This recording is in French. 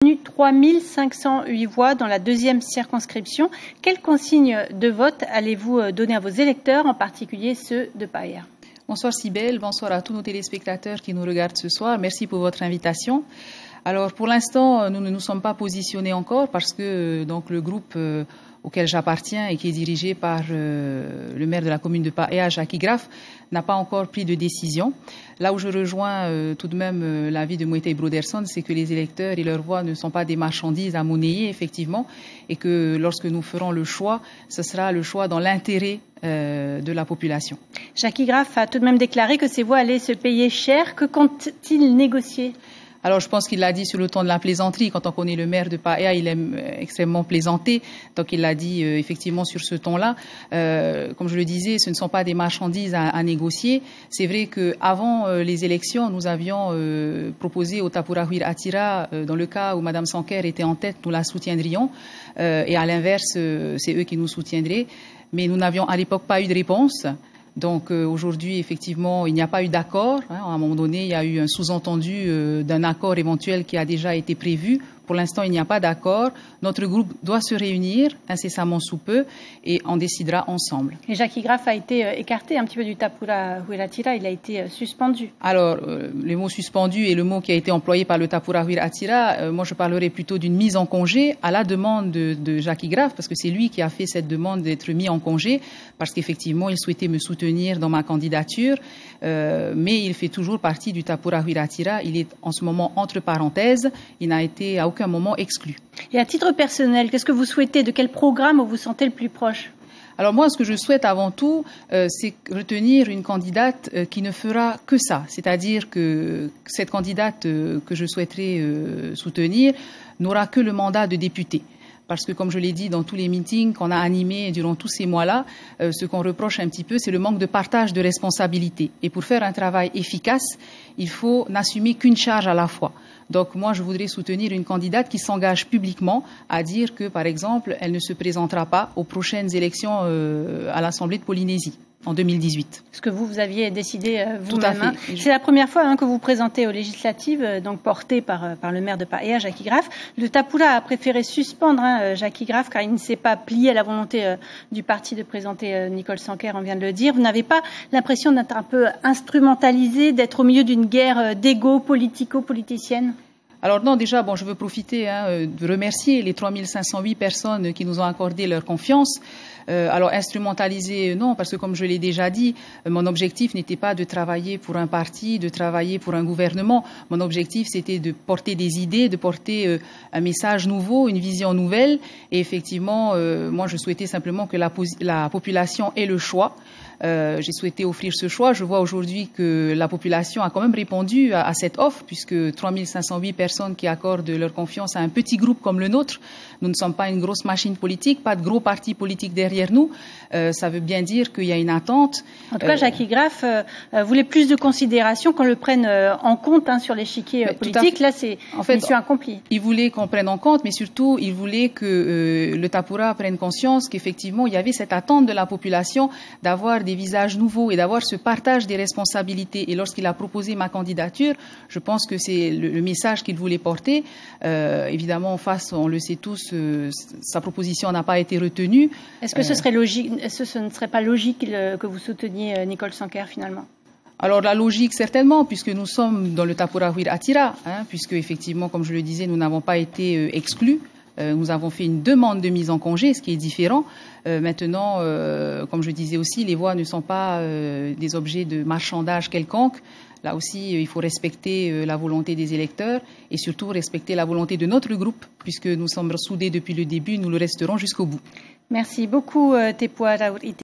3508 voix dans la deuxième circonscription. Quelles consignes de vote allez-vous donner à vos électeurs, en particulier ceux de Paia? Bonsoir Cybèle, bonsoir à tous nos téléspectateurs qui nous regardent ce soir. Merci pour votre invitation. Alors pour l'instant, nous ne nous sommes pas positionnés encore parce que donc le groupe auquel j'appartiens et qui est dirigé par le maire de la commune de Paia, Jackie Graff, n'a pas encore pris de décision. Là où je rejoins tout de même l'avis de Moïté Broderson, c'est que les électeurs et leurs voix ne sont pas des marchandises à monnayer, effectivement, et que lorsque nous ferons le choix, ce sera le choix dans l'intérêt de la population. Jackie Graff a tout de même déclaré que ces voix allaient se payer cher. Que compte-t-il négocier ? Alors, je pense qu'il l'a dit sur le ton de la plaisanterie. Quand on connaît le maire de Paia, il aime extrêmement plaisanter. Donc, il l'a dit effectivement sur ce ton-là. Comme je le disais, ce ne sont pas des marchandises à négocier. C'est vrai qu'avant les élections, nous avions proposé au Tapurahuir Atira, dans le cas où Mme Sanker était en tête, nous la soutiendrions. Et à l'inverse, c'est eux qui nous soutiendraient. Mais nous n'avions à l'époque pas eu de réponse. Donc aujourd'hui, effectivement, il n'y a pas eu d'accord. À un moment donné, il y a eu un sous-entendu d'un accord éventuel qui a déjà été prévu. Pour l'instant, il n'y a pas d'accord. Notre groupe doit se réunir incessamment sous peu et en décidera ensemble. Et Jackie Graff a été écarté un petit peu du Tapurahuir Atira, il a été suspendu. Alors, le mot suspendu est le mot qui a été employé par le Tapurahuir Atira. Moi, je parlerai plutôt d'une mise en congé à la demande de Jackie Graff, parce que c'est lui qui a fait cette demande d'être mis en congé, parce qu'effectivement, il souhaitait me soutenir dans ma candidature, mais il fait toujours partie du Tapurahuir Atira. Il est en ce moment entre parenthèses. Il n'a été à aucun moment exclu. Et à titre personnel, qu'est-ce que vous souhaitez? De quel programme vous vous sentez le plus proche? Alors moi, ce que je souhaite avant tout, c'est retenir une candidate qui ne fera que ça. C'est-à-dire que cette candidate que je souhaiterais soutenir n'aura que le mandat de députée. Parce que, comme je l'ai dit dans tous les meetings qu'on a animés durant tous ces mois-là, ce qu'on reproche un petit peu, c'est le manque de partage de responsabilités. Et pour faire un travail efficace, il faut n'assumer qu'une charge à la fois. Donc moi, je voudrais soutenir une candidate qui s'engage publiquement à dire que, par exemple, elle ne se présentera pas aux prochaines élections à l'Assemblée de Polynésie en 2018. Ce que vous aviez décidé vous-même. Tout à fait. C'est la première fois que vous présentez aux législatives, donc portées par le maire de Paia, Jackie Graff. Le Tapura a préféré suspendre Jackie Graff car il ne s'est pas plié à la volonté du parti de présenter Nicole Sanker, on vient de le dire. Vous n'avez pas l'impression d'être un peu instrumentalisé, d'être au milieu d'une guerre d'ego politico-politicienne? Alors non, déjà, je veux profiter de remercier les 3508 personnes qui nous ont accordé leur confiance. Alors instrumentaliser, non, parce que comme je l'ai déjà dit, mon objectif n'était pas de travailler pour un parti, de travailler pour un gouvernement. Mon objectif, c'était de porter des idées, de porter un message nouveau, une vision nouvelle. Et effectivement, moi, je souhaitais simplement que la population ait le choix. J'ai souhaité offrir ce choix. Je vois aujourd'hui que la population a quand même répondu à cette offre, puisque 3508 personnes qui accordent leur confiance à un petit groupe comme le nôtre. Nous ne sommes pas une grosse machine politique, pas de gros parti politique derrière nous. Ça veut bien dire qu'il y a une attente. En tout cas, Jackie Graff voulait plus de considération qu'on le prenne en compte sur l'échiquier politique. Là, c'est mission accomplie. Il voulait qu'on prenne en compte, mais surtout, il voulait que le Tapura prenne conscience qu'effectivement, il y avait cette attente de la population d'avoir des visages nouveaux et d'avoir ce partage des responsabilités. Et lorsqu'il a proposé ma candidature, je pense que c'est le message qu'il voulait porter. Évidemment, en face, on le sait tous, sa proposition n'a pas été retenue. Est-ce que ce serait logique, ce ne serait pas logique que vous souteniez Nicole Sanker finalement? Alors la logique certainement, puisque nous sommes dans le Tapurahuir Atira, puisque effectivement, comme je le disais, nous n'avons pas été exclus. Nous avons fait une demande de mise en congé, ce qui est différent. Maintenant, comme je disais aussi, les voix ne sont pas des objets de marchandage quelconque. Là aussi, il faut respecter la volonté des électeurs et surtout respecter la volonté de notre groupe, puisque nous sommes soudés depuis le début, nous le resterons jusqu'au bout. Merci beaucoup, Tepua Raourite.